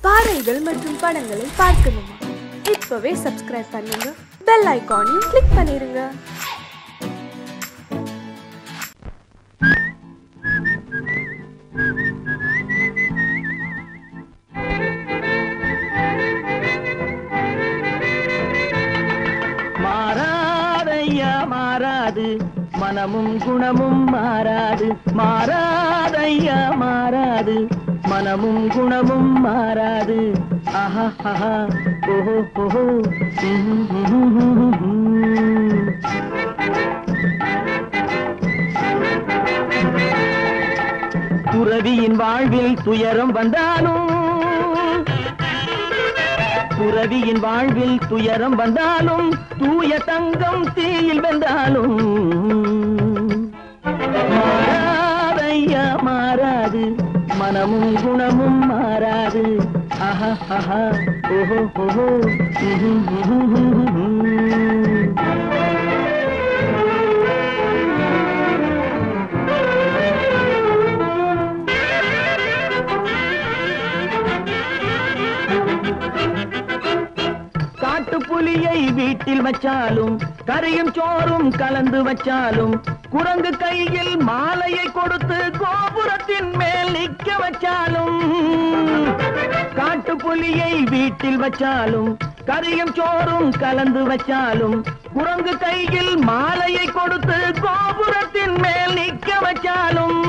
பாடல்கள் மற்றும் படங்களை பார்க்கணுமா? இப்பவே சப்ஸ்கிரைப் பண்ணுங்க, பெல் ஐகானையும் கிளிக் பண்ணிருங்க. மாறாதையா மாறாது, மனமும் குணமும் மாறாது. மாறாதையா மாறாது, மனமும் குணமும் மாறாது. ஆஹா ஆஹா ஓஹோ ஓஹோ. துறவியின் வாழ்வில் துயரம் வந்தாலும், துறவியின் வாழ்வில் துயரம் வந்தாலும், தூய தங்கம் தீயில் வென்றாலும் மாறாதையா மாறாது, மனமும் குணமும் மாறாது. ஆஹா ஆஹா ஓஹோ ஓஹோ. காட்டுப்புலியை வீட்டில் வச்சாலும், கரையும் சோறும் கலந்து வச்சாலும், குரங்கு கையில் மாலையை கொடுத்து கோபுரத்தின் மேல் நிற்க வச்சாலும், காட்டுப்புலியை வீட்டில் வச்சாலும், கரையும் சோறும் கலந்து வச்சாலும், குரங்கு கையில் மாலையை கொடுத்து கோபுரத்தின் மேல் நிற்க வச்சாலும்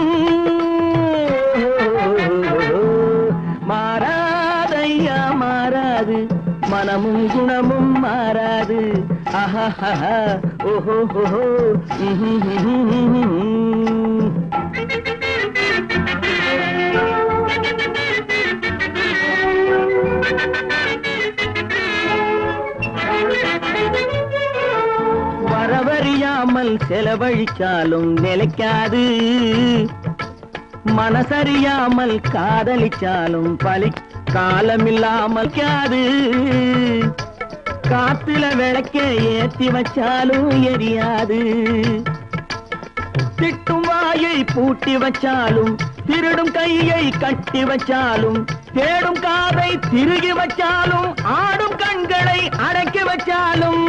மாறாதையா மாறாது, மனமும் குணமும் மாறாது. ஆஹா ஆஹா ஓஹோ ஓஹோ. வரவறியாமல் செலவழிச்சாலும் நிலைக்காது, மனசறியாமல் காதலிச்சாலும் பலி காலமில்லாமல் காது. காத்துல விளக்க ஏத்தி வச்சாலும் எரியாது, திட்டும் வாயை பூட்டி வச்சாலும், திருடும் கையை கட்டி வச்சாலும், தேடும் காதை திருகி வச்சாலும், ஆடும் கண்களை அடக்கி வச்சாலும்,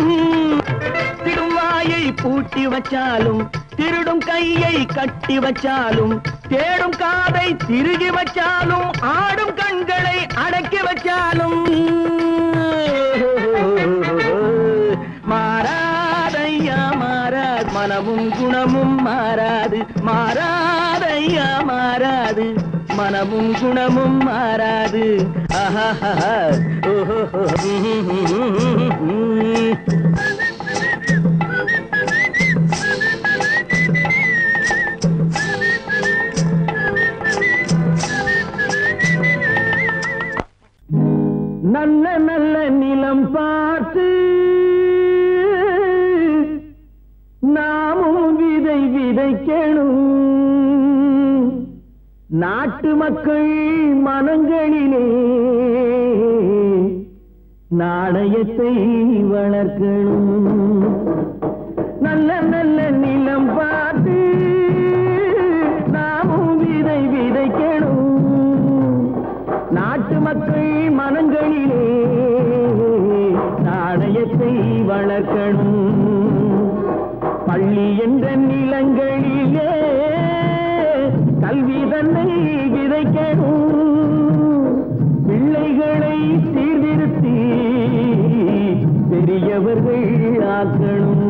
திடும் வாயை பூட்டி வச்சாலும், திருடும் கையை கட்டி வச்சாலும், தேடும் காதை திருகி வச்சாலும், ஆடும் கண்களை அடக்கி வச்சாலும் மாறாதையா மாறாது, மனமும் குணமும் மாறாது. மாறாதையா மாறாது, மனமும் குணமும் மாறாது. ஆஹா ஓஹோ. நல்ல நல்ல நிலம் பார்த்து நாமும் விதை விதைக்கணும். நாட்டு மக்கள் மனங்களிலே நாணயத்தை வளர்க்கணும். நல்ல நல்ல நிலம் பார்த்து நாமும் விதை விதைக்கணும். நாட்டு மக்கள் மனங்களிலே நாணயத்தை வளர்க்கணும். பள்ளி என்ற நிலங்களிலே கல்வி தன்னை விதைக்கணும். பிள்ளைகளை சீர்திருத்தி பெரியவர்கள் ஆக்கணும்.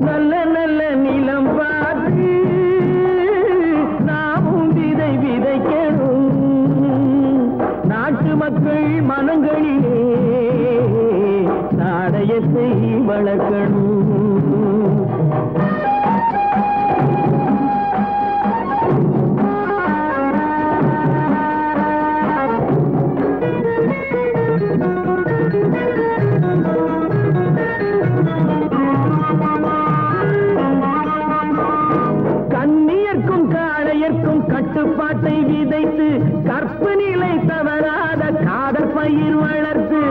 நல்ல நல்ல நிலம் பார்த்து நாமும் விதை விதைக்கணும். நாட்டு மக்கள் மனங்களிலே நாணயத்தை வளர்க்கணும். கண்ணியர்க்கும் காளையர்க்கும் கட்டுப்பாட்டை விதைத்து, கற்பு நிலை தவறாத காதல் பயிர் வளர்த்து,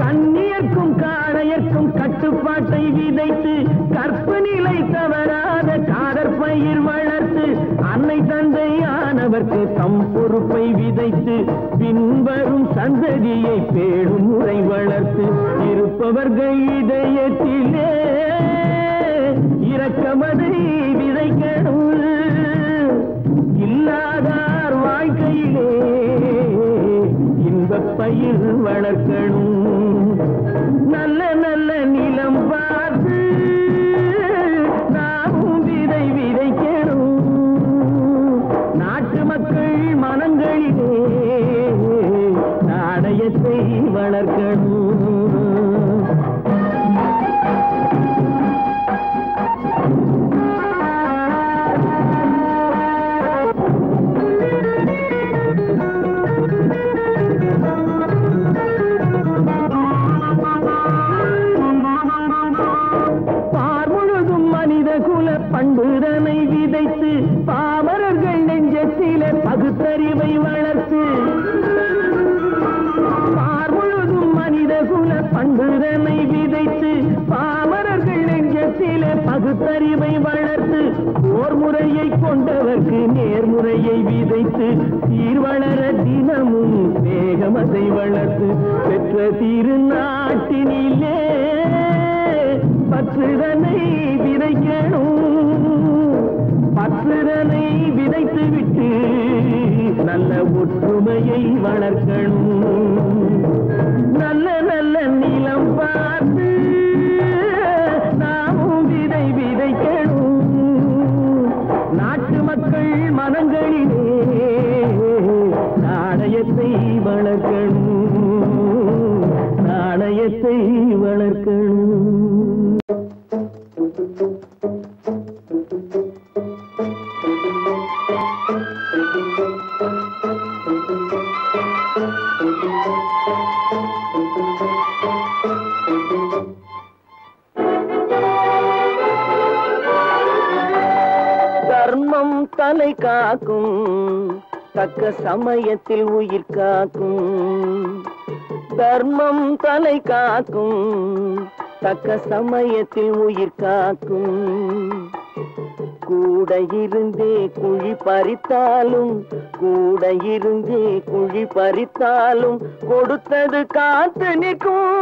கண்ணியர்க்கும் காளையர்க்கும் கட்டுப்பாட்டை விதைத்து, கற்பு நிலை தவறாத காதற் பயிர் வளர்த்து, அன்னை தந்தை ஆனவர் அவரவர்க்கு தம் பொறுப்பை விதைத்து பின்வரும் சந்ததியை பேடும் முறை வளர்த்து இருப்பவர்கள் இதயத்திலே இரக்கமதை விதைக்கணும். இல்லாதார் வாழ்க்கையிலே இன்பப் பயிர் வளர்க்கணும். நல்ல நல்ல நிலம் பார்த்து நாமும் விதை விதைக்கணும். நாட்டு மக்கள் மனங்களிலே நாணயத்தை வளர்க்கணும். பண்புதனை விதைத்து பாமரர்கள் நெஞ்சத்திலே பகுத்தறிவை வளர்த்து பார்முழுதும் மனித குல பண்புதனை விதைத்து பாமரர்கள் நெஞ்சத்திலே பகுத்தறிவை வளர்த்து போர் முறையை கொண்டவர்க்கு நேர்முறையை விதைத்து சீர்வளர தினமும் வேகமதை வளர்த்து பெற்ற திருநாட்டினிலே பற்றுதனை விதைக்கணும். பற்றுதனை விதைத்து விட்டு நல்ல ஒற்றுமையை வளர்க்கணும். நல்ல நல்ல நிலம் பார்த்து நாமும் விதை விதைக்கணும். நாட்டு மக்கள் மனங்களிலே நாணயத்தை வளர்க்கணும். நாணயத்தை வளர்க்கணும். தர்மம் தலை காக்கும் தக்க சமயத்தில் உயிர் காக்கும். தர்மம் தலை காக்கும் தக்க சமயத்தில் உயிர் காக்கும். கூட இருந்தே குழி பறித்தாலும் கூட இருந்தே குழி பறித்தாலும் கொடுத்தது காத்து நிற்கும்.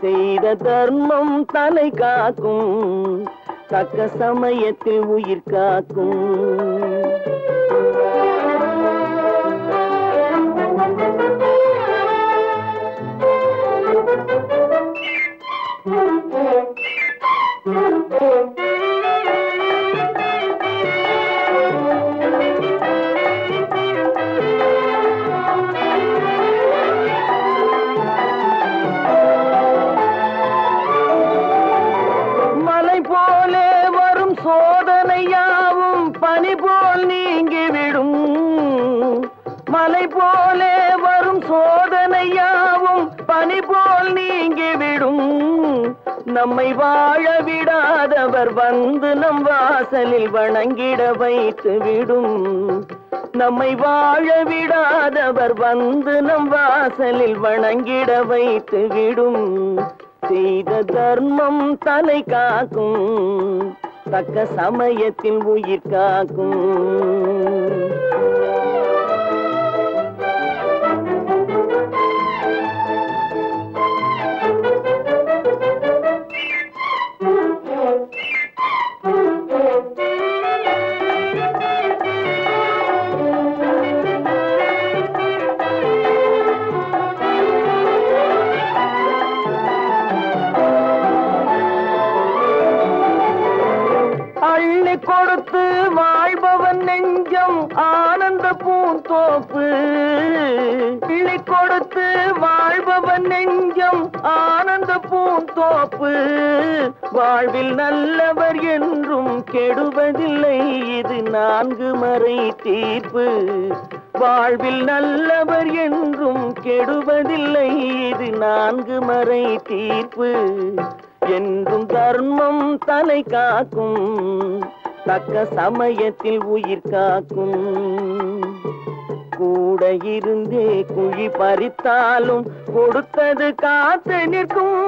செய்த தர்மம் தலை காக்கும் தக்க சமயத்தில் உயிர் காக்கும். மலை போலே வரும் சோதனையாவும் பனி போல் நீங்கிவிடும். மலை போலே வரும் சோதனையாவும் பனி போல் நீங்கிவிடும். நம்மை வாழ விடாதவர் வந்து நம் வாசலில் வணங்கிட வைத்து விடும். நம்மை வாழ விடாதவர் வந்து நம் வாசலில் வணங்கிட வைத்து விடும். செய்த தர்மம் தலை காக்கும் தக்க சமயத்தில் உயிர் காக்கும். அள்ளி கொடுத்து வாழ்பவன் நெஞ்சம் ஆனந்த பூந்தோப்பு. அள்ளி கொடுத்து வாழ்பவன் நெஞ்சம் ஆனந்த பூந்தோப்பு. வாழ்வில் நல்லவர் என்றும் கெடுவதில்லை இது 4 மறை தீர்ப்பு. வாழ்வில் நல்லவர் என்றும் கெடுவதில்லை இது 4 மறை தீர்ப்பு. என்றும் தர்மம் தலை காக்கும் தக்க சமயத்தில் உயிர் காக்கும். கூட இருந்தே குழி பறித்தாலும் கொடுத்தது காத்து நிற்கும்.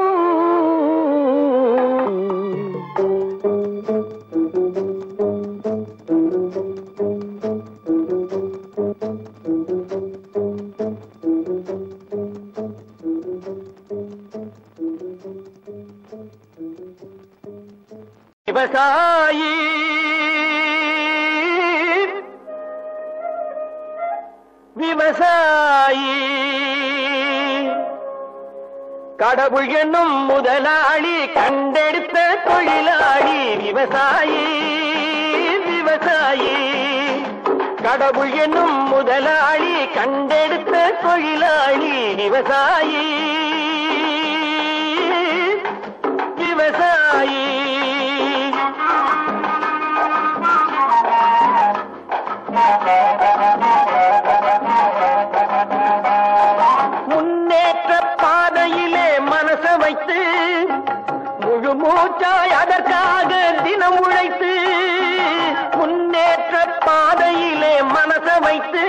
விவசாயி விவசாயி கடவுள் என்னும் முதலாளி கண்டெடுத்த தொழிலாளி விவசாயி விவசாயி கடவுள் என்னும் முதலாளி கண்டெடுத்த தொழிலாளி விவசாயி விவசாயி முன்னேற்ற பாதையிலே மனச வைத்து முழு மூச்சாய் அதற்காக தினம் உழைத்து முன்னேற்ற பாதையிலே மனச வைத்து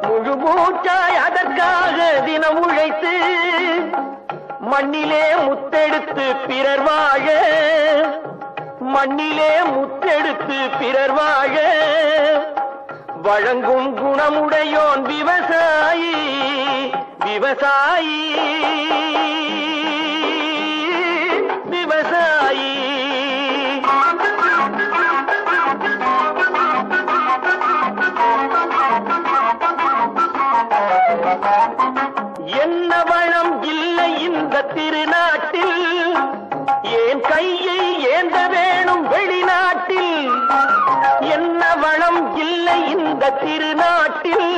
முழு மூச்சாய் அதற்காக தினம் உழைத்து மண்ணிலே முத்தெடுத்து பிறர் வாழ மண்ணிலே முத்தெடுத்து பிறர் வாழ வழங்கும் குணமுடையோன் விவசாயி விவசாயி விவசாயி என்ன வளம் இல்லை இந்த திருநாட்டில் ஏன் கையை ஏந்த வேணும் வெளிநாட்டில் என்ன வளம் இல்லை இந்த திருநாட்டில்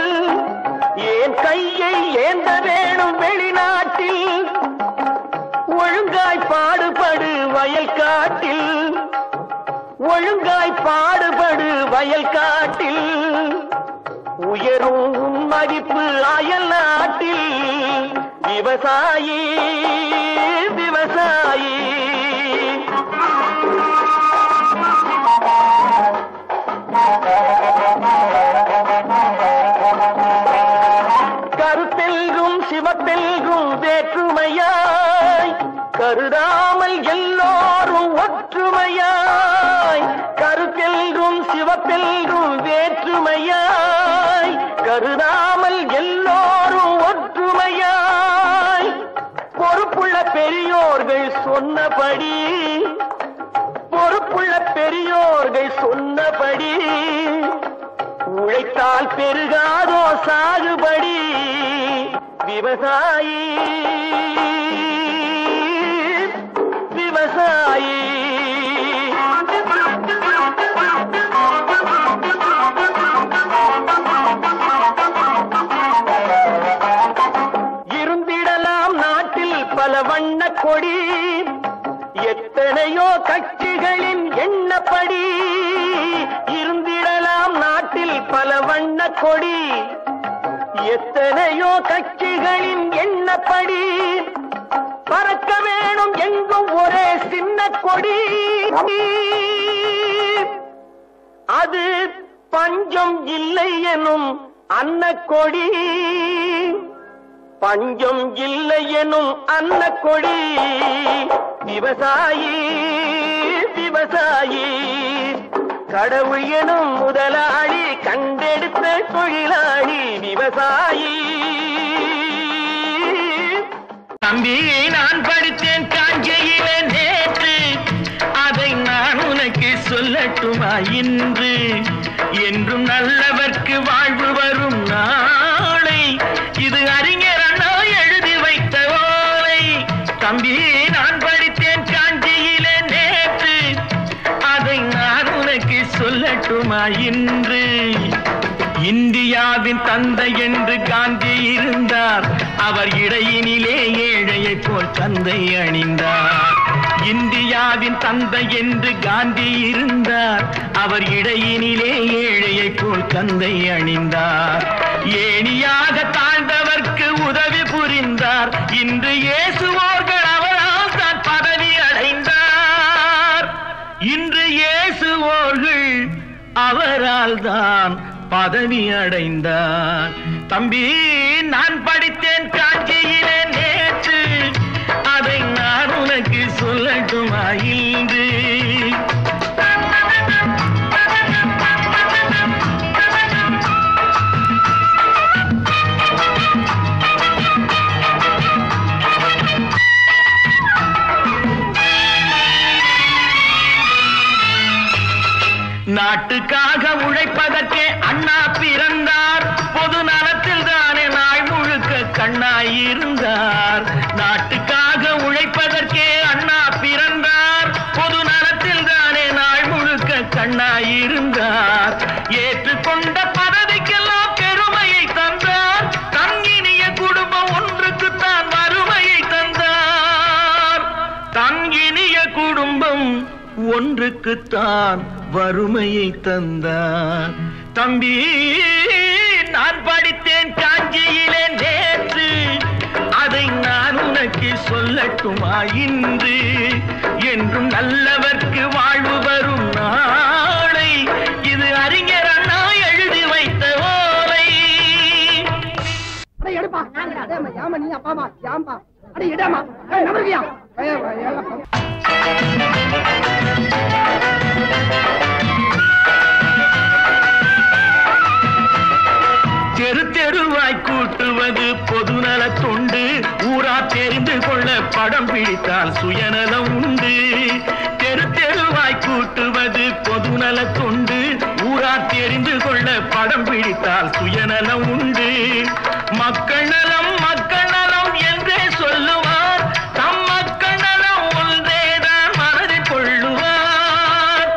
ஏன் கையை ஏந்த வேணும் வெளிநாட்டில் ஒழுங்காய் பாடுபடு வயல் காட்டில் ஒழுங்காய் பாடுபடு வயல் காட்டில் உயரும் உன் மதிப்பு அயல் நாட்டில் விவசாயி விவசாயி கருத்தெல்கும் சிவத்தெல்கும் வேற்றுமையாய் கருதாமல் எல்லோரும் ஒற்றுமையாய் கருத்தெல்கும் சிவத்தெல்கும் வேற்றுமையாய் கருதாமல் எல்லோரும் ஒற்றுமையாய் பொறுப்புள்ள பெரியோர்கள் சொன்னபடி பொறுப்புள்ள பெரியோர்கள் சொன்னபடி உழைத்தால் பெருகாதோ சாகுபடி விவசாயி விவசாயி இருந்திடலாம் நாட்டில் பல வண்ண கொடி எத்தனையோ கட்சிகளின் எண்ணப்படி இருந்திடலாம் நாட்டில் பல வண்ண கொடி எத்தனையோ கட்சிகளின் எண்ணப்படி பறக்க வேணும் எங்கும் ஒரே சின்ன கொடி அது பஞ்சம் இல்லை எனும் அன்னக்கொடி பஞ்சம் இல்லை எனும் அன்னக்கொடி விவசாயி விவசாயி கடவுள் எனும் முதலாளி கண்டெடுத்த தொழிலாளி விவசாயி தம்பி நான் படித்தேன் காஞ்சியிலே நேற்று அதை நான் உனக்கு சொல்லட்டுமா இன்று என்றும் நல்லவர்க்கு வாழ்வு வரும் நாளை இது அறிஞர் அண்ணா எழுதி வைத்த ஓலை தம்பி நான் படித்தேன் காஞ்சியிலே நேற்று அதை நான் உனக்கு சொல்லட்டுமா இன்று இந்தியாவின் தந்தை என்று காந்தி இருந்தார் அவர் இடையினிலே ஏழையை போல் தந்தை அணிந்தார் இந்தியாவின் தந்தை என்று காந்தி இருந்தார் அவர் இடையினிலே ஏழையை போல் தந்தை அணிந்தார் ஏணியாக தாழ்ந்தவர்க்கு உதவி புரிந்தார் இன்று இயேசுவோர்கள் அவரால் தான் பதவி அடைந்தார் இன்று இயேசுவோர்கள் அவரால் தான் பதவி அடைந்தார் தம்பி நான் படித்தேன் காஞ்சியிலே நேற்று அதை நான் உனக்கு சொல்லட்டுமா இன்று நாட்டுக்காக உழைப்பதற்கே அண்ணா பிறந்தார். பொது நலத்தில் தானே நாள் முழுக்க கண்ணாயிருந்தார். நாட்டுக்காக உழைப்பதற்கே அண்ணா பிறந்தார். பொது நலத்தில் தானே நாள் முழுக்க கண்ணாயிருந்தார். ஏற்றுக்கொண்ட பதவிக்கெல்லாம் பெருமையை தந்தார். தங்கினிய குடும்பம் ஒன்றுக்குத்தான் வறுமையை தந்தார். தங்கினிய குடும்பம் ஒன்றுக்குத்தான் வறுமையை தந்தார். தம்பி, நான் படித்தேன் காஞ்சியிலே நேற்று, அதை நான் உனக்கு சொல்லட்டுமா இன்று? என்றும் நல்லவர்க்கு வாழ்வு வரும் நாளை, இது அறிஞர் அண்ணா எழுதி வைத்த ஓலை. தெரு தெருவாய் கூட்டுவது பொதுநல தொண்டு. ஊரா தெரிந்து கொள்ள படம் பிடித்தால் சுயநலம் உண்டு. தெரு தெருவாய் கூட்டுவது பொதுநல தொண்டு. ஊரா தெரிந்து கொள்ள படம் பிடித்தால் சுயநலம் உண்டு. மக்கள் நலம் மக்கள் நலம் என்றே சொல்லுவார். தம் மக்கள் நலம் ஒன்றேதான் மனதில் கொள்ளுவார்.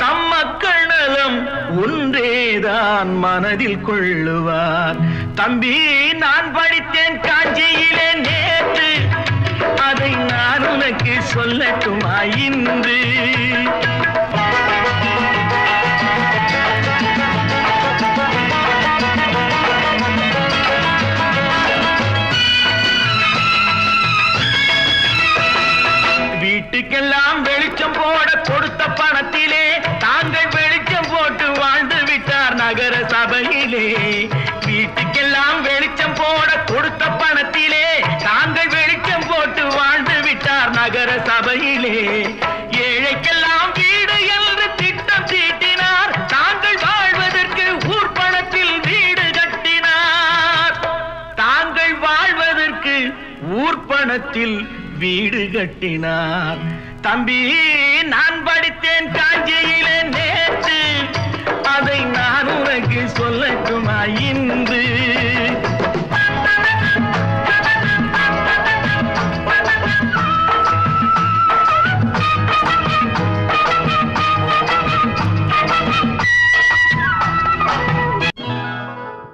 தம் மக்கள் நலம் ஒன்றேதான் மனதில் கொள்ளுவார். தம்பி, நான் படித்தேன் காஞ்சியிலே நேற்று, அதை நான் உனக்கு சொல்லட்டுமா இன்று? வீட்டுக்கெல்லாம் வெளிச்சம் போட கொடுத்த பணத்திலே தாங்கள் வெளிச்சம் போட்டு வாழ்ந்து விட்டார் நகர சபையிலே. வீட்டுக்கெல்லாம் வெளிச்சம் போட கொடுத்த பணத்திலே தாங்கள் வெளிச்சம் போட்டு வாழ்ந்து விட்டார் நகர சபையிலே. ஏழைக்கெல்லாம் வீடு என்று திட்டம் தீட்டினார். தாங்கள் வாழ்வதற்கு ஊர் பணத்தில் வீடு கட்டினார். தாங்கள் வாழ்வதற்கு ஊர் பணத்தில் வீடு கட்டினார். தம்பி, நான் படித்தேன் காஞ்சியிலே நேற்று, அதை நான் உனக்கு சொல்லட்டுமா இன்று?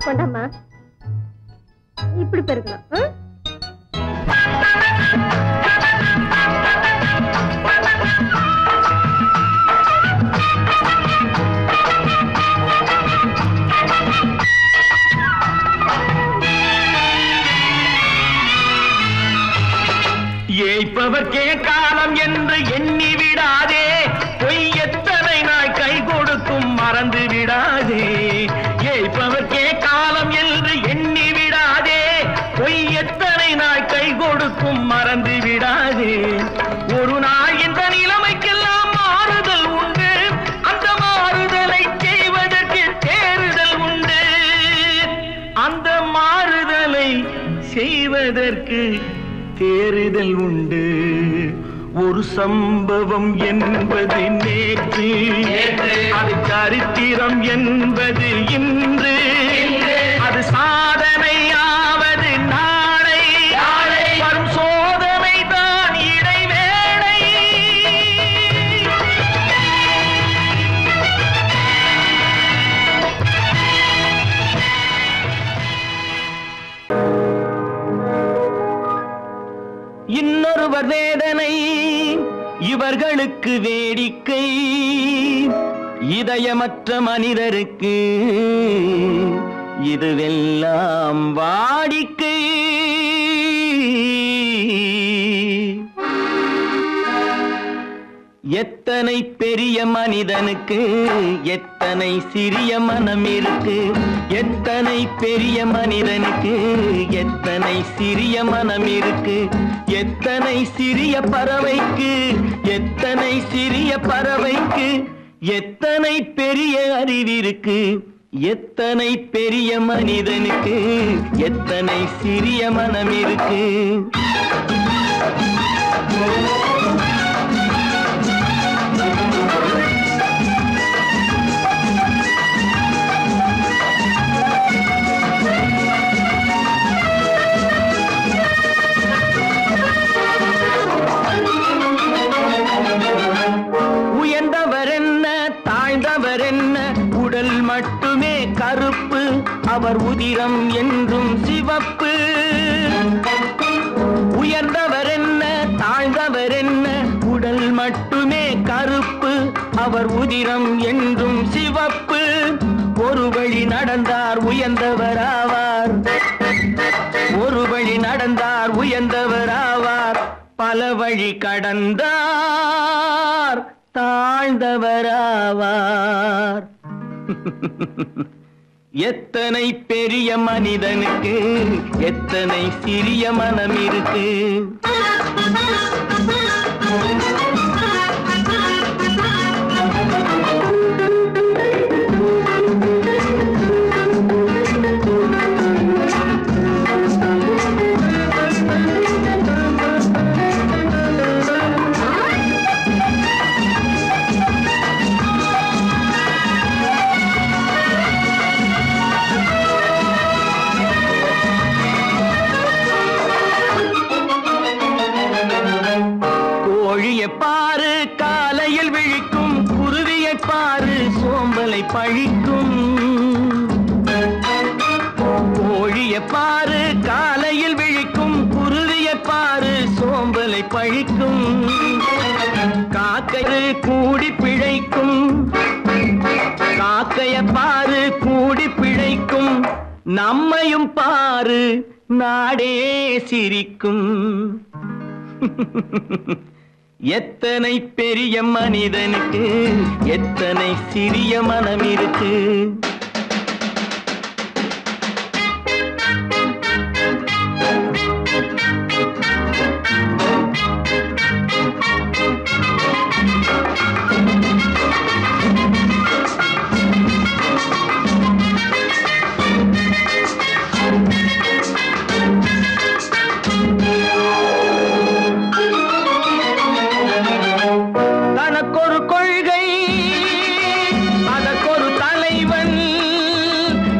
கொண்டாமா, இப்படி பெருக்கலாம். ஏய்ப்பவர்க்கே காலம் என்று எண்ணி விடாதே. பொய் எத்தனை நாய் கை கொடுக்கும் மறந்து விடாதே. ஏய்ப்பவர்க்கே காலம் என்று எண்ணி விடாதே. பொய் எத்தனை நாய் கை கொடுக்கும் மறந்து விடாதே. ஒரு நாள் இந்த நிலைமைக்கெல்லாம் மாறுதல் உண்டு. அந்த மாறுதலை செய்வதற்கு தேறுதல் உண்டு. அந்த மாறுதலை செய்வதற்கு தேறுதல் உண்டு. ஒரு சம்பவம் என்பது நேற்று, அது சரித்திரம் என்பது இன்று. அது சாதனையாவது நாளை, வரும் சோதனை தான் இடைவேளை. இன்னொருவர் வேதனை இவர்களுக்கு வேடிக்கை. இதயமற்ற மனிதருக்கு இதுவெல்லாம் வாடிக்கை. எத்தனை பெரிய மனிதனுக்கு எத்தனை சிறிய மனம் இருக்கு. எத்தனை பெரிய மனிதனுக்கு எத்தனை சிறிய மனம் இருக்கு. எத்தனை சிறிய பறவைக்கு எத்தனை சிறிய பறவைக்கு எத்தனை பெரிய அறிவிருக்கு. எத்தனை பெரிய மனிதனுக்கு எத்தனை சிறிய மனம் இருக்கு. கருப்பு, அவர் உதிரம் என்றும் சிவப்பு. உயர்ந்தவர் என்ன தாழ்ந்தவர் என்ன, உடல் மட்டுமே கருப்பு, அவர் உதிரம் என்றும் சிவப்பு. ஒரு வழி நடந்தார் உயர்ந்தவராவார், ஒரு வழி நடந்தார் உயர்ந்தவராவார். பல வழி கடந்தார் தாழ்ந்தவராவார். எத்தனை பெரிய மனிதனுக்கு எத்தனை சிறிய மனம் இருக்கு. பாரு காலையில் விழிக்கும், குருவியை பாரு சோம்பலை பழிக்கும். கோழியை பாரு காலையில் விழிக்கும், குருவியை பாரு சோம்பலை பழிக்கும். காக்கை கூடி பிழைக்கும், காக்கைய பாரு கூடி பிழைக்கும். நம்மையும் பாரு நாடே சிரிக்கும். எத்தனை பெரிய மனிதனுக்கு எத்தனை சிறிய மனம் இருக்கு.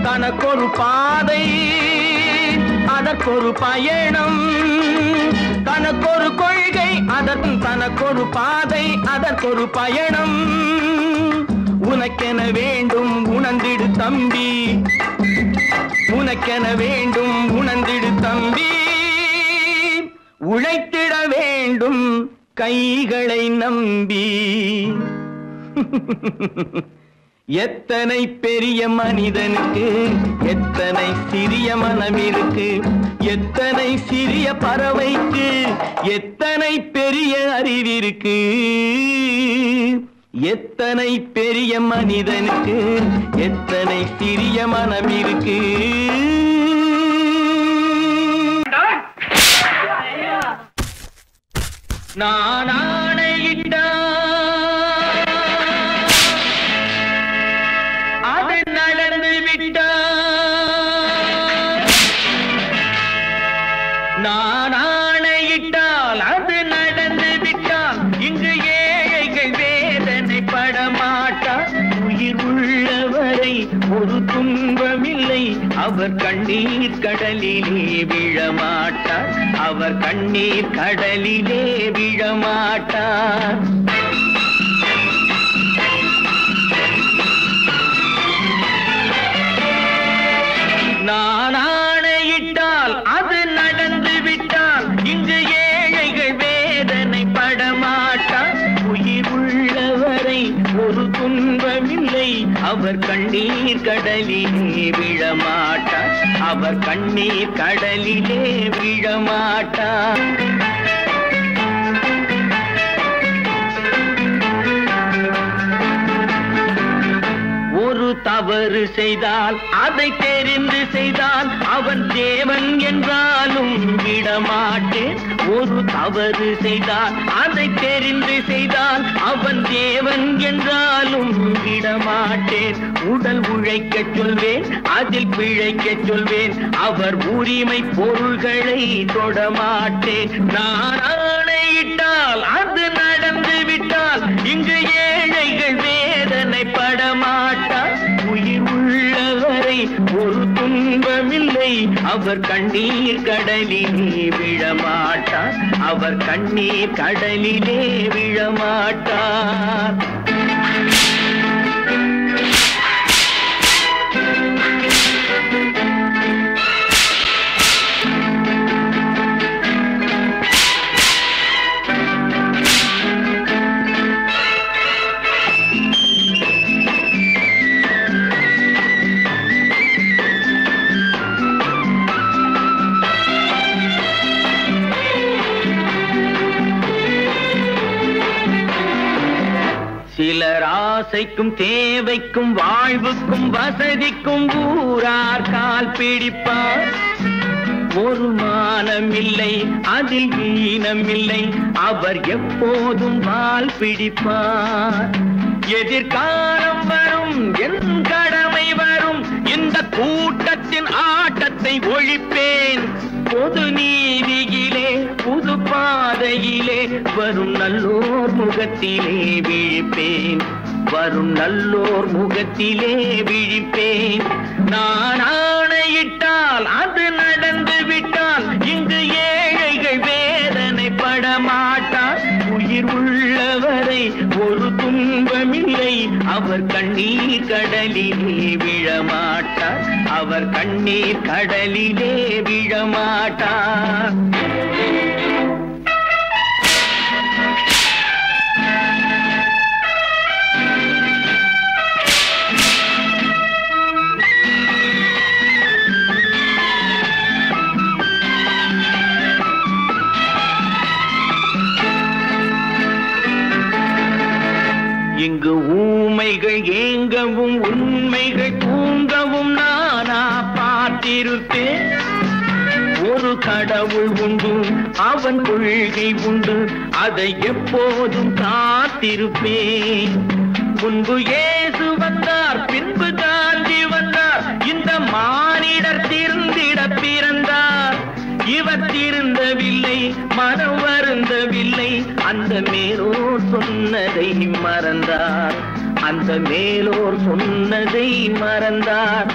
தனக்கொரு பாதை அதற்கொரு பயணம், தனக்கொரு கொள்கை தனக்கொரு பாதை அதற்கொரு பயணம். உனக்கென வேண்டும் உணர்ந்திடு தம்பி, உனக்கென வேண்டும் உணர்ந்திடு தம்பி. உழைத்திட வேண்டும் கைகளை நம்பி. எத்தனை பெரிய மனிதனுக்கு எத்தனை சிறிய மனம் இருக்கு. எத்தனை சிறிய பறவைக்கு எத்தனை பெரிய அறிவிருக்கு. எத்தனை பெரிய மனிதனுக்கு எத்தனை சிறிய மனம் இருக்கு. நான் ஆணையிட்டான் அது நடந்து விட்டான். நான் ஆணையிட்டால் அது நடந்து விட்டால் இங்கு ஏழைகள் வேதனை படமாட்டார். உயிர் உள்ளவரை ஒரு துன்பமில்லை, அவர் கண்ணீர் கடலிலே விழமாட்டார். அவர் கண்ணீர் கடலிலே விழமாட்டார். நான் ஆணையிட்டால் அது நடந்து விட்டால் இங்கு ஏழைகள் வேதனை படமாட்டார். உயிர் உள்ளவரை ஒரு துன்பமில்லை, அவர் கண்ணீர் கடலிலே விழமாட்டார். அவர் கண்ணீர் கடலிலே விழமாட்டார். ஒரு தவறு செய்தால் அதை தெரிந்து செய்தால் அவன் தேவன் என்றாலும் விடமாட்டேன். ஒரு தவறு செய்தால் அதை தெரிந்து செய்தால் அவன் தேவன் என்றாலும் விடமாட்டேன். உடல் உழைக்க சொல்வேன், அதில் பிழைக்க சொல்வேன், அவர் உரிமை பொருள்களை தொடமாட்டேன். நான் ஆணையிட்டால் அது நடந்து விட்டால் இங்கு ஏழைகள் வேதனை படமாட்டார். உயிர் உள்ளவரை ஒரு துன்பமில்லை, அவர் கண்ணீர் கடலிலே விழமாட்டார். அவர் கண்ணீர் கடலிலே விழமாட்டார். ஆசைக்கும் தேவைக்கும் வாழ்வுக்கும் வசதிக்கும் ஊரார் கால் பிடிப்பார். ஒரு மானமில்லை அதில் ஈனமில்லை, அவர் எப்போதும் வால் பிடிப்பார். எதிர்காலம் வரும், என் கடமை வரும், இந்த கூட்டத்தின் ஆட்டத்தை ஒழிப்பேன். பொது நீதியிலே புது பாதையிலே வரும் நல்லோர் முகத்திலே விழிப்பேன். வரும் நல்லோர் முகத்திலே விழிப்பேன். நான் ஆணையிட்டால் அது நடந்து விட்டால் இங்கு ஏழைகள் வேதனைப்பட மாட்டார். உயிர் உள்ளவரை ஒரு துன்பமில்லை, அவர் கண்ணீர் கடலிலே விழமாட்டார். அவர் கண்ணீர் கடலிலே விழமாட்டார். இங்கு ஊமைகள் ஏங்கவும் உண்மைகள் தூங்கவும் நானா பார்த்திருப்பேன். ஒரு கடவுள் உண்டு, அவன் கொள்கை உண்டு, அதை எப்போதும் காத்திருப்பேன். முன்பு இயேசு வந்தார், பின்பு காந்தி வந்தார், இந்த மானிடர் திருந்திட பிறந்தார். இவர் திருந்தவில்லை, மனம் வருந்தவில்லை, அந்த மேலோர் சொன்னதை மறந்தார். அந்த மேலோர் சொன்னதை மறந்தார்.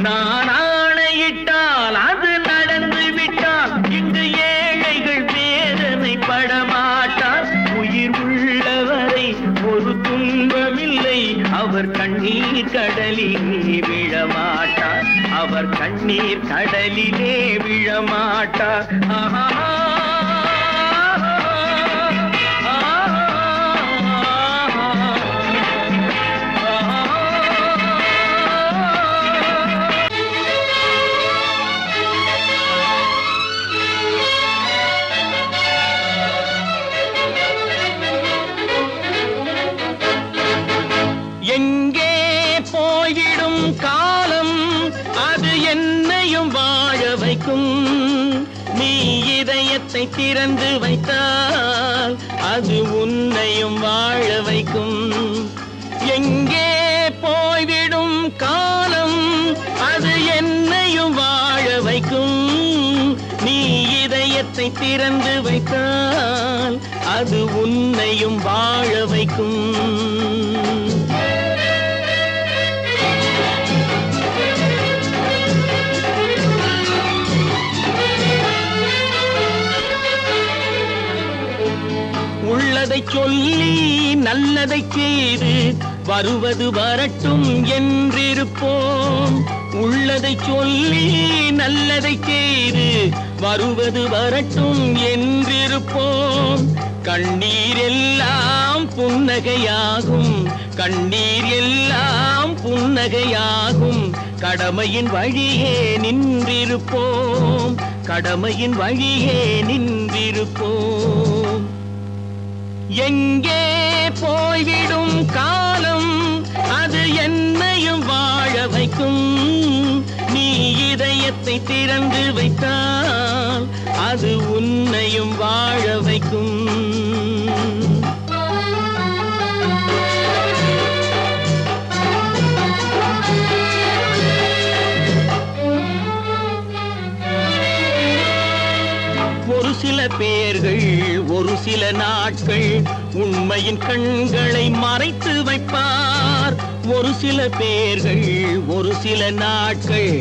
நான் ஆணையிட்டால் அது நடந்து விட்டால் இங்கு ஏழைகள் வேதனைப்பட மாட்டார். உயிர் உள்ளவரை ஒரு துன்பமில்லை, அவர் கண்ணீர் கடலிலே விழமாட்டார். அவர் கண்ணீர் கடலிலே விழமாட்டார். ஆஹா. எங்கே போய்விடும் காலம், அது என்னையும் வாழ வைக்கும். நீ இதயத்தை திறந்து வைத்தால் அது உன்னையும் வாழ வைக்கும். எங்கே போய்விடும் காலம், அது என்னையும் வாழ வைக்கும். நீ இதயத்தை திறந்து வைத்தால் அது உன்னையும் வாழ வைக்கும். உள்ளதை சொல்லி நல்லதை செய்து வருவது வரட்டும் என்றிருப்போம். உள்ளதை சொல்லி நல்லதை செய்து வருவது வரட்டும் என்றிருப்போம். கண்ணீர் எல்லாம் புன்னகையாகும், கண்ணீர் எல்லாம் புன்னகையாகும். கடமையின் வழியே நின்றிருப்போம், கடமையின் வழியே நின்றிருப்போம். எங்கே போய்விடும் காலம், அது என்னையும் வாழ வைக்கும். நீ இதயத்தை திறந்து வைத்தால் அது உன்னையும் வாழ வைக்கும். ஒரு சில பேர்கள் ஒரு சில நாட்கள் உண்மையின் கண்களை மறைத்து வைப்பார். ஒரு சில பேர்கள் ஒரு சில நாட்கள்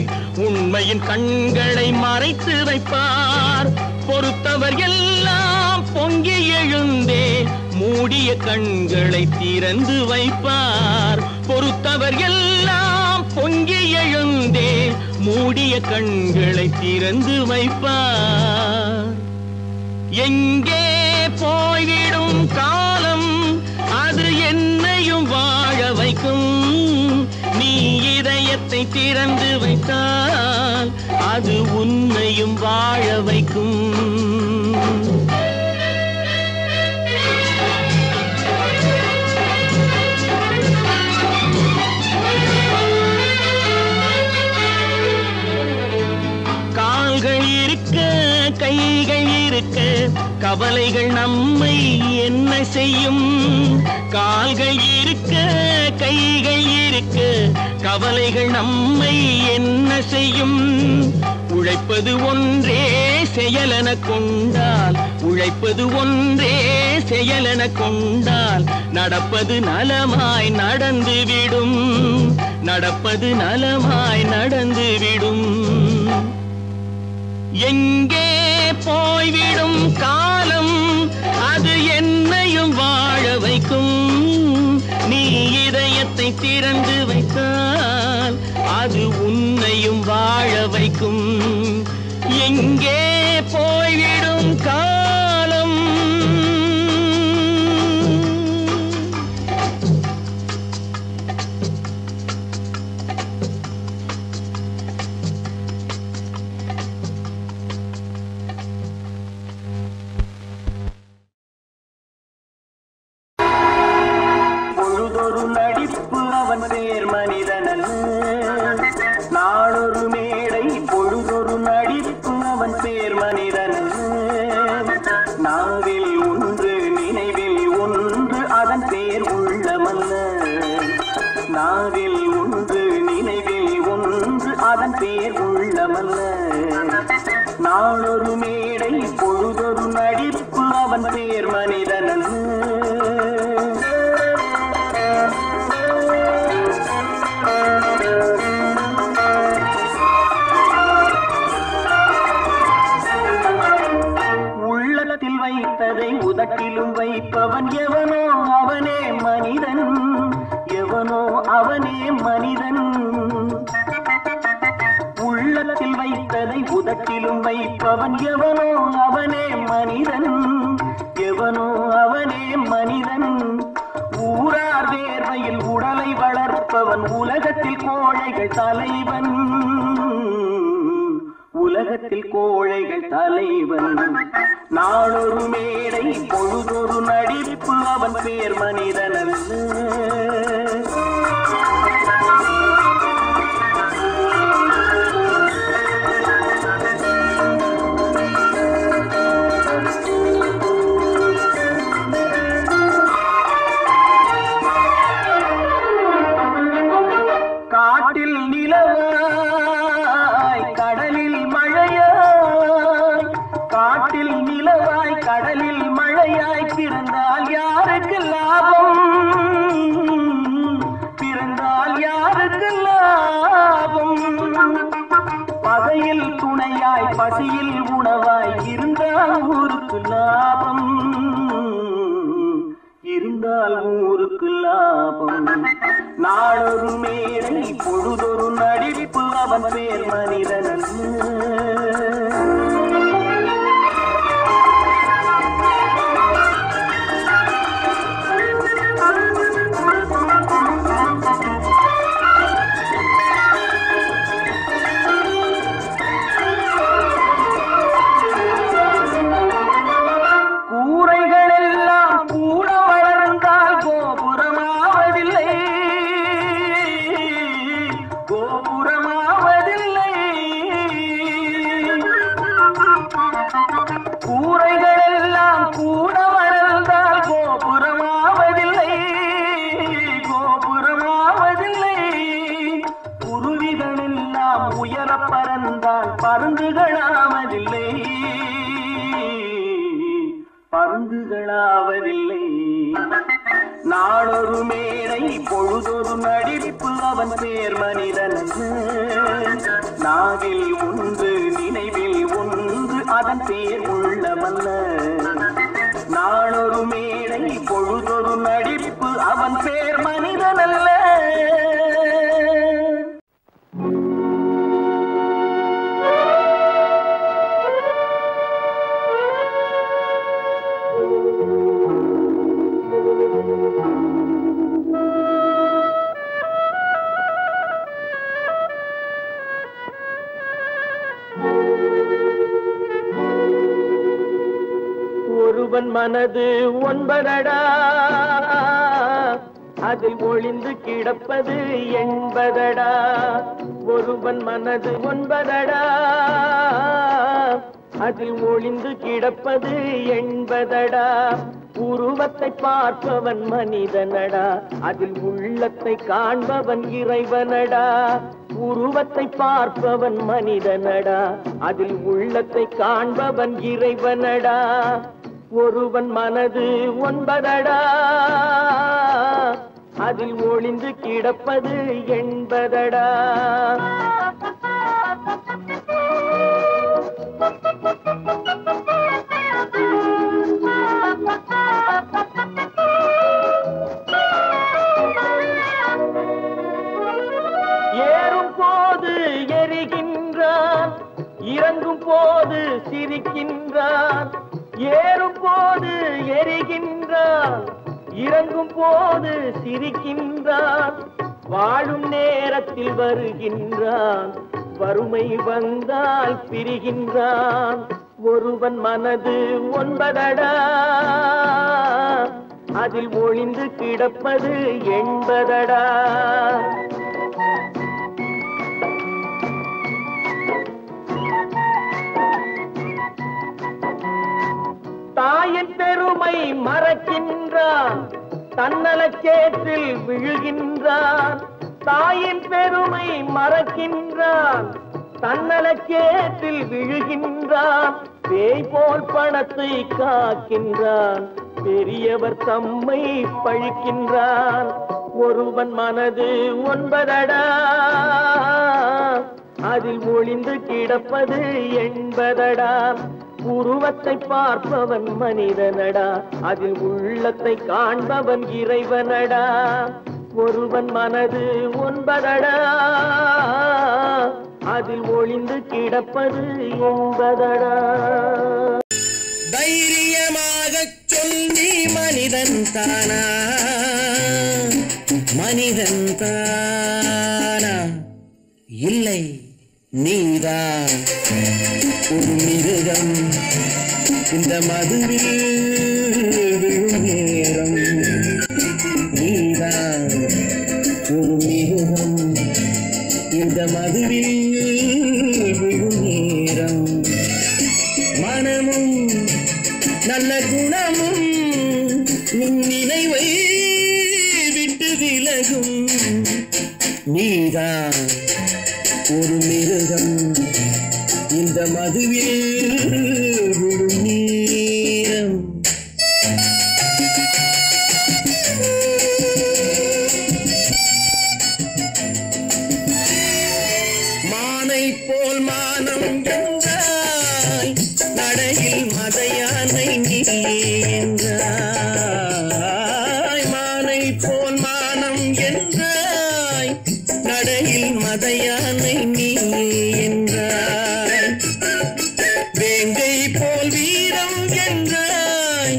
உண்மையின் கண்களை மறைத்து வைப்பார். பொறுத்தவர் எல்லாம் பொங்கி எழுந்தே மூடிய கண்களை திறந்து வைப்பார். பொறுத்தவர் எல்லாம் பொங்கி எழுந்தே மூடிய கண்களை திறந்து வைப்பார். எங்கே போய்விடும் காலம், அது என்னையும் வாழ வைக்கும். நீ இதயத்தை திறந்து வைத்தால் அது உன்னையும் வாழ வைக்கும். கைகள் இருக்க கவலைகள் நம்மை என்ன செய்யும்? கால்கள் இருக்க கைகள் இருக்க கவலைகள் நம்மை என்ன செய்யும்? உழைப்பது ஒன்றே செயலென கொண்டால், உழைப்பது ஒன்றே செயலென கொண்டால் நடப்பது நலமாய் நடந்துவிடும், நடப்பது நலமாய் நடந்துவிடும். எங்கே போய்விடும் காலம் அது என்னையும் வாழ வைக்கும். நீ இதயத்தை திறந்து வைத்தால் அது உன்னையும் வாழ வைக்கும். எங்கே போய்விடும் காலம்? பொழுதொரு நடிப்பு அவன் பேர் மனிதனல்ல, நாளொரு மேடை பொழுதொரு நடிப்பு அவன் பேர் மனிதனல்ல. நாவில் ஒன்று நினைவில் ஒன்று அதன் பேர் உள்ளமல்ல, நாவில் ஒன்று நினைவில் ஒன்று அதன் பேர் உள்ளமல்ல. நாளொரு மேடை பொழுதொரு நடிப்பு அவன் பேர் மனிதனல்ல. உள்ளத்தில் வைத்ததை உதட்டிலும் வைப்பவன் எவனோ அவனே மனிதன், எவனோ அவனே மனிதன். உள்ளத்தில் வைத்ததை உதட்டிலும் வைப்பவன் எவனோ அவனே மனிதன், எவனோ அவனே மனிதன். ஊரார் வேர்வையில் உடலை வளர்ப்பவன் உலகத்தில் கோழைகள் தலைவன், உலகத்தில் கோழைகள் தலைவன். நாளொரு மேடை பொழுதொரு நடிப்பு அவன் பேர் மனிதனல்ல. காட்டில் நிலவாய் கடலில் மழையாய், காட்டில் நிலவாய் கடலில் மழையாய் பிறந்தால் யாருக்கு லாபம்? பிறந்தால் யாருக்கு லாபம்? பகையில் துணையாய் பசியில் உணவாய் இருந்தால் ஊருக்கு லாபம், இருந்தால் ஊருக்கு லாபம். நாளொரு மேடை பொழுதொரு நடிப்பு அவன் பேர் மனிதனல்ல. கூரைகள் எல்லாம் கூட வளர்ந்தால் கோபுரமாவதில்லை, கோபுரமாவதில்லை. கூரைகள் எல்லாம் கூட வளர்ந்தால் கோபுரமாவதில்லை, கோபுரமாவதில்லை. குருவிகள் எல்லாம் உயர பறந்தால் பருந்துகளாவதில்லை, பருந்துகளாவதில்லை. நாளொரு மேடை பொழுதொரு நடிப்பு அவன் பேர் மனிதனல்ல. நாவில் ஒன்று நினைவில் ஒன்று அதன் பேர் உள்ளமல்ல. நாளொரு மேடை பொழுதொரு நடிப்பு அவன் பேர் மனிதனல்ல. ஒருவன் மனது ஒன்பதடா, அதில் ஒளிந்து கிடப்பது என்பதடா. ஒருவன் மனது ஒன்பதடா, அதில் ஒளிந்து கிடப்பது என்பதடா. உருவத்தை பார்ப்பவன் மனிதனடா, அதில் உள்ளத்தை காண்பவன் இறைவனடா. உருவத்தை பார்ப்பவன் மனிதனடா, அதில் உள்ளத்தை காண்பவன் இறைவனடா. ஒருவன் மனது ஒன்பதடா, அதில் ஒளிந்து கிடப்பது என்பதடா. ஏறும் போது எரிகின்றான், இறங்கும் போது சிரிக்கின்றான். ஏறும் போது எரிகின்றான், இறங்கும் போது சிரிக்கின்றான். வாழும் நேரத்தில் வருகின்றான், வறுமை வந்தால் பிரிகின்றான். ஒருவன் மனது ஒன்பதடா, அதில் ஒளிந்து கிடப்பது என்பதடா. தாயின் பெருமை மறக்கின்றான், தன்னலச்சேற்றில் விழுகின்றான். தாயின் பெருமை மறக்கின்றான், தன்னலச்சேற்றில் விழுகின்றான். பேய் போல் பணத்தை காக்கின்றான், பெரியவர் தம்மை பழிக்கின்றான். ஒருவன் மனது ஒன்பதடா, அதில் ஒளிந்து கிடப்பது என்பதடா. உருவத்தை பார்ப்பவன் மனிதனடா, அதில் உள்ளத்தை காண்பவன் இறைவனடா. ஒருவன் மனது ஒன்பதடா, அதில் ஒளிந்து கிடப்பது என்பதடா. தைரியமாக சொல்லி மனிதன் தானா, மனிதன் தானா? இல்லை, நீதான் ஒரு மிருகம். இந்த மதுவில் விழும் நேரம் நீதான் ஒரு மிருகம். இந்த மதுவில் விழும் நேரம் மனமும் நல்ல குணமும் உன் நினைவை விட்டு விலகும். நீதான் ஒரு மிருகம். இந்த மதுவில் விழும் நேரம் மானை போல் மானம் என்றாய், நடையில் மதையானை நீ என்றாய். மானை போல் மானம் என்றாய், நடையில் மதையானை நீ என்றாய். வேங்கை போல் வீரம் என்றாய்,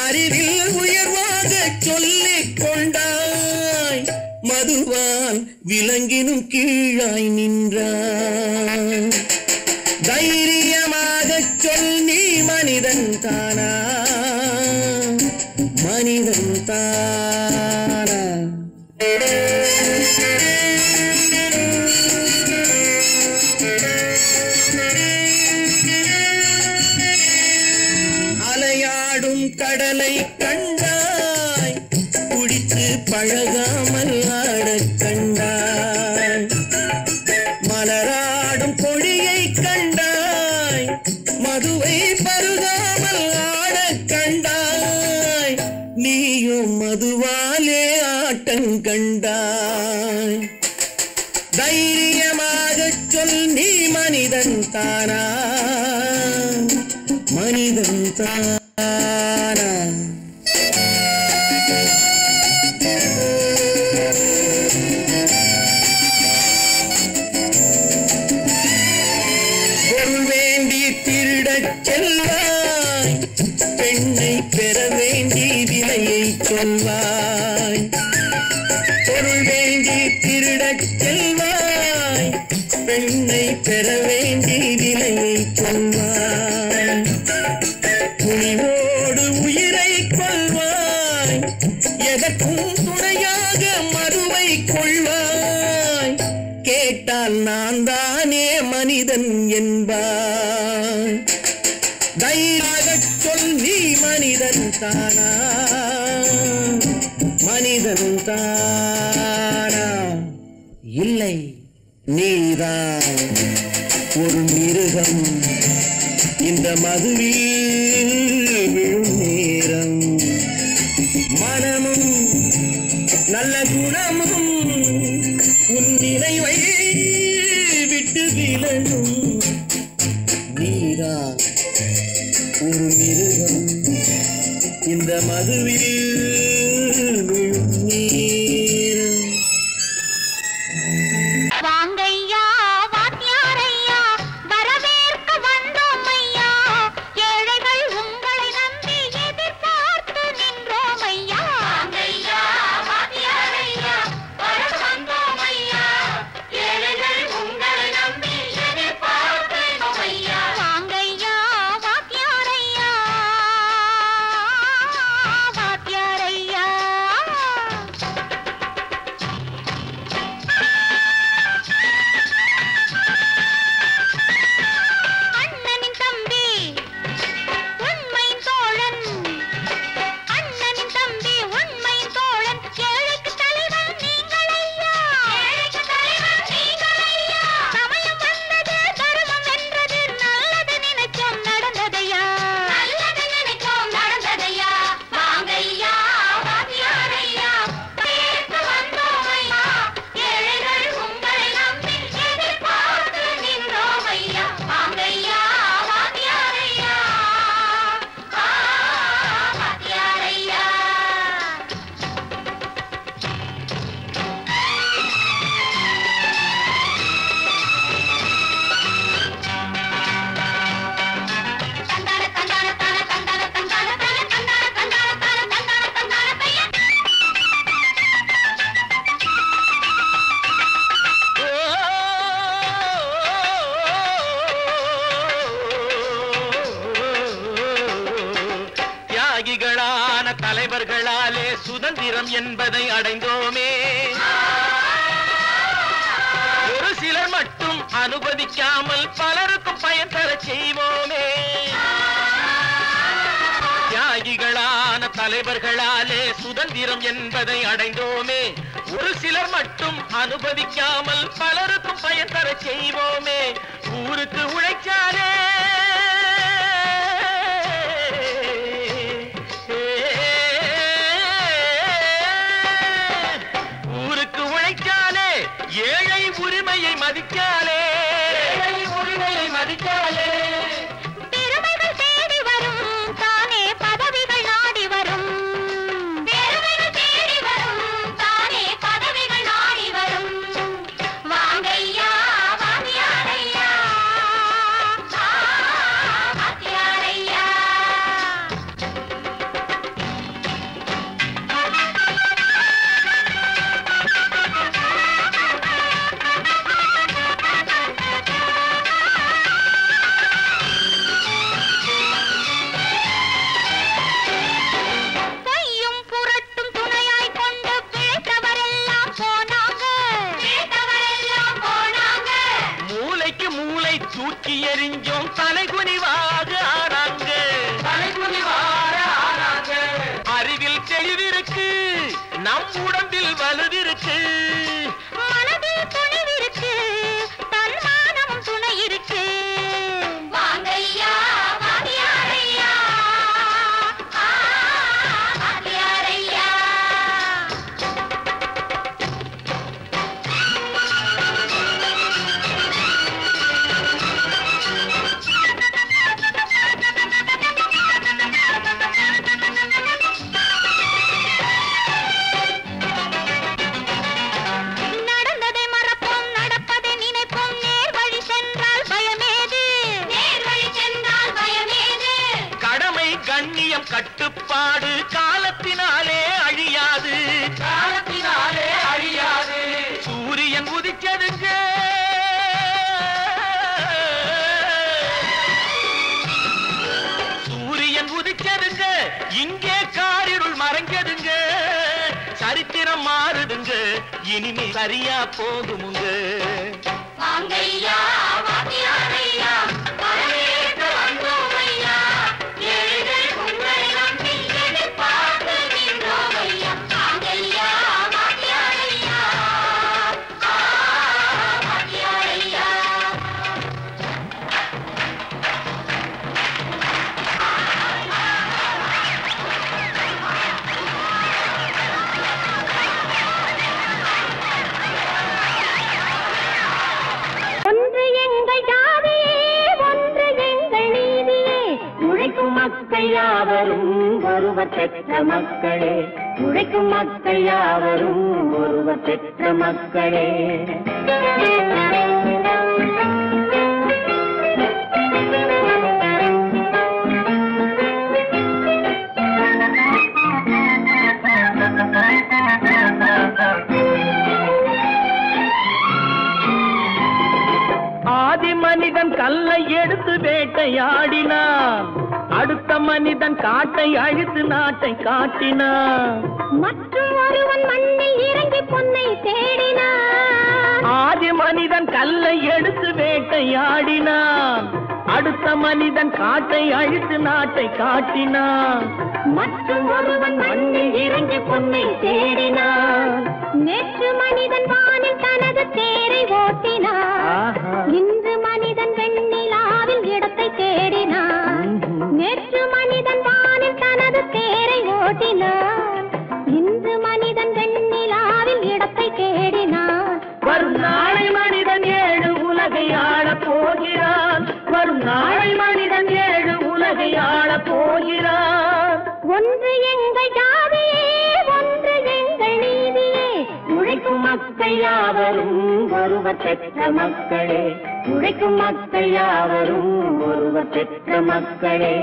அறிவில் உயர்வாக சொல்லிக் கொண்டாய். மதுவால் விலங்கினும் கீழாய் நின்றாய். தைரியமாக சொல், நீ மனிதன் தானா, மனிதன் தானா? அலையாடும் கடலை கண்டாய், குடித்து பழகாமல் ஆடக் கண்டாய். மலராடும் கொடியை கண்டாய், மதுவை பருகாமல் ஆடக் கண்டாய். நீயும் மதுவாலே ஆட்டம் கண்டாய். தைரியமாக சொல், நீ மனிதன் தானா, மனிதன் தானா? பொருள் வேண்டி திருடச் செல்வாய், பெண்ணை பெற வேண்டி விலையை சொல்வாய். பொருள் வேண்டி திருடச் செல்வாய், பெண்ணை பெற வேண்டி விலையை சொல்வாய். துணிவோடு உயிரை கொள்வாய், எதற்கும் துணையாக மறுவை கொள்வாய். கேட்டால் நான் தானே மனிதன் என்பார். தைரியமாகச் சொல் நீ மனிதன் தானா, மனிதன் தானா? இல்லை, நீதான் ஒரு மிருகம். இந்த மதுவில் விழும் நேரம் மனமும் நல்ல குணமும் உன் நினைவை விட்டு விலகும். நீதான் ஒரு மிருகம். இந்த மதுவில் விழும் நேரம். வாங்கையா வாத்தியாரையா வரவேற்க வந்தோம் ஐயா. ஏழைகள் உங்களை நம்பி எதிர்பார்த்து நின்றோம் ஐயா. வாங்கையா வாத்தியாரையா வர வந்தோம் ஐயா. ஏழைகள் உங்களை நம்பி எதிர்பார்த்து நின்றோம் ஐயா. வாங்கையா வாத்தியாரையா வாத்தியாரையா. அண்ணனின் தம்பி உண்மையின் தோழன். அண்ணனின் தம்பி உண்மையின் தோழன். ஏழைக்கு தலைவன் நீங்கள் ஐயா. ஏழைக்கு தலைவன் நீங்கள் ஐயா. சமயம் வந்தது, தர்மம் வென்றது, நல்லது நினைச்சோம் நடந்ததையா. நல்லது நினைச்சோம் நடந்ததையா. வாங்கையா வாத்தியாரையா கேட்டு வந்தோம் ஐயா. ஏழைகள் உங்களை நம்பி எதிர்பார்த்து நின்றோம் ஐயா. வாங்கையா வாத்தியாரையா வாத்தியாரையா. தந்தான தந்தான தான தந்தான தந்தான தான தந்தான தந்தான தான தந்தான தந்தான பையா. தியாகிகளான தலைவர்களாலே சுதந்திரம் என்பதை அடைந்தோமே. ஒரு சிலர் மட்டும் அனுமதிக்காமல் பலருக்கும் பயன் தர செய்வோமே. தியாகிகளான தலைவர்களாலே சுதந்திரம் என்பதை அடைந்தோமே. ஒரு சிலர் மட்டும் அனுமதிக்காமல் பலருக்கும் பயன் தர செய்வோமே. ஊருக்கு உழைச்சாலே ஊருக்கு உழைச்சாலே ஏழை உரிமையை மதிக்காலே. ஏழை உரிமையை மதிக்காலே. பெருமைகள் தேடி வரும் தானே பதவிகள் நாடி வரும். பெருமைகள் தேடி வரும் தானே பதவிகள் நாடி வரும். வாங்கையா வாத்தியாரையா வாத்தியாரையா. பொய்யும் புரட்டும் துணையாய் கொண்டு பிழைத்தவரெல்லாம் போனாங்க. பிழைத்தவரெல்லாம் போனாங்க. மூளைக்கு மூளை தூக்கி எறிஞ்சோம் தலைகுனிவாக ஆனாங்க. தலைகுனிவாக ஆனாங்க. அறிவில் தெளிவிருக்கு, நம் உடம்பில் வலுவிருக்கு. மனதில் துணிவிருக்கு, தன்மானமும் துணை இருக்கு. வாங்கையா வாத்தியாரையா வாத்தியாரையா. நடந்ததை மறப்போம், நடப்பதை நினைப்போம். நேர் வழி சென்றால் பயமேது. நேர் வழி சென்றால் பயமேது. கடமை கண்ணியம் கட்டுப்பாடு காலத்தினாலே அழியாது. காலத்தினாலே அழியாது. சூரியன் உதிச்சதுங்க, சூரியன் உதிச்சதுங்க, இங்கே காரிருள் மறைஞ்சதுங்க. சரித்திரம் மாறுதுங்க, இனிமே சரியா போகுமுங்க. வாங்கையா வாத்தியாரையா வரவேற்க வந்தோமையா ஏழைகள் உங்களை நம்பி எதிர்பார்த்து நின்றோமையா வாங்கையா வாத்தியாரையா வாத்தியாரையா ஒன்று எங்கள் ஜாதியே ஒன்று எங்கள் நீதியே உழைக்கும் மக்கள் யாவரும் ஒருவர் பெற்ற மக்களே உழைக்கும் மக்கள் யாவரும் ஒருவர் பெற்ற மக்களே ஆதி மனிதன் கல்லை எடுத்து வேட்டையாடினான், அடுத்த மனிதன் காட்டை அழித்து நாட்டை காட்டினான். மற்றும் ஒருவன் மண்ணில் இறங்கி பொன்னை தேடினான். ஆதி மனிதன் கல்லை எடுத்து வேட்டையாடினான், அடுத்த மனிதன் காட்டை அழித்து நாட்டை காட்டினான். மற்றும் ஒருவன் மண்ணில் இறங்கி பொன்னை தேடினான். நேற்று மனிதன் வானில் தனது தேரை ஓட்டினான். இன்று மனிதன் வெண்ணிலாவில் இடத்தை தேடினான். நேற்று மனிதன் வானில் தனது தேரை ஓட்டினான். இன்று மனிதன் வெண்ணிலாவில் இடத்தை தேடினான். வரும் நாளை மனிதன் 7 உலகை ஆளப் போகிறான். வரும் நாளை மனிதன் 7 உலகை ஆளப் போகிறான். ஒன்று எங்கள் ஜாதியே ஒன்று எங்கள் நீதியே உழைக்கும் மக்கள் யாவரும் ஒருவர் பெற்ற மக்களே உழைக்கும் மக்கள் யாவரும் ஒருவர் பெற்ற மக்களே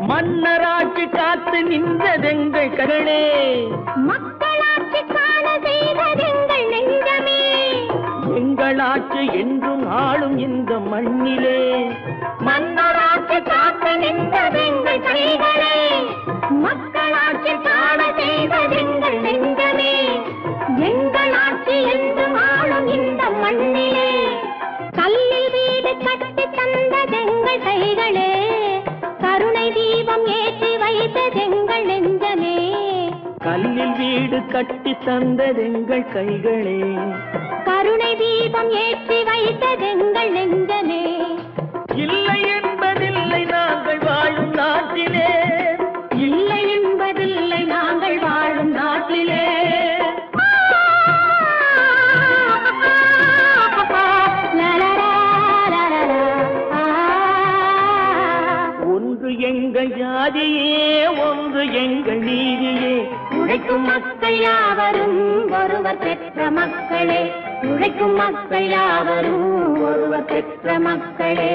மன்னராட்சி காத்து நின்றதெங்கள் கரளே, மக்களாட்சி காண செய்ததெங்கள் நெஞ்சமே. எங்களாட்சி என்றும் ஆளும் இந்த மண்ணிலே. மன்னராட்சி காத்து நின்றதெங்கள் கைகளே, மக்களாட்சி காண செய்ததெங்கள் நெஞ்சமே. எங்களாட்சி என்றும் ஆளும் இந்த மண்ணிலே. கல்லில் வீடு கட்டி தந்ததெங்கள் கைகளே, கருணை தீபம் ஏற்றி வைத்ததெங்கள் நெஞ்சமே. கல்லில் வீடு கட்டி தந்ததெங்கள் கைகளே, கருணை தீபம் ஏற்றி வைத்ததெங்கள் நெஞ்சமே. இல்லை என்பதில்லை நாங்கள் வாழும் நாட்டிலே. இல்லை என்பதில்லை நாங்கள் வாழும் நாட்டிலே. ஒன்று எங்கள் ஜாதியே ஒன்று எங்கள் நீதியே உழைக்கும் மக்கள் யாவரும் ஒருவர் பெற்ற மக்களே உழைக்கும் மக்கள் யாவரும் ஒருவர் பெற்ற மக்களே.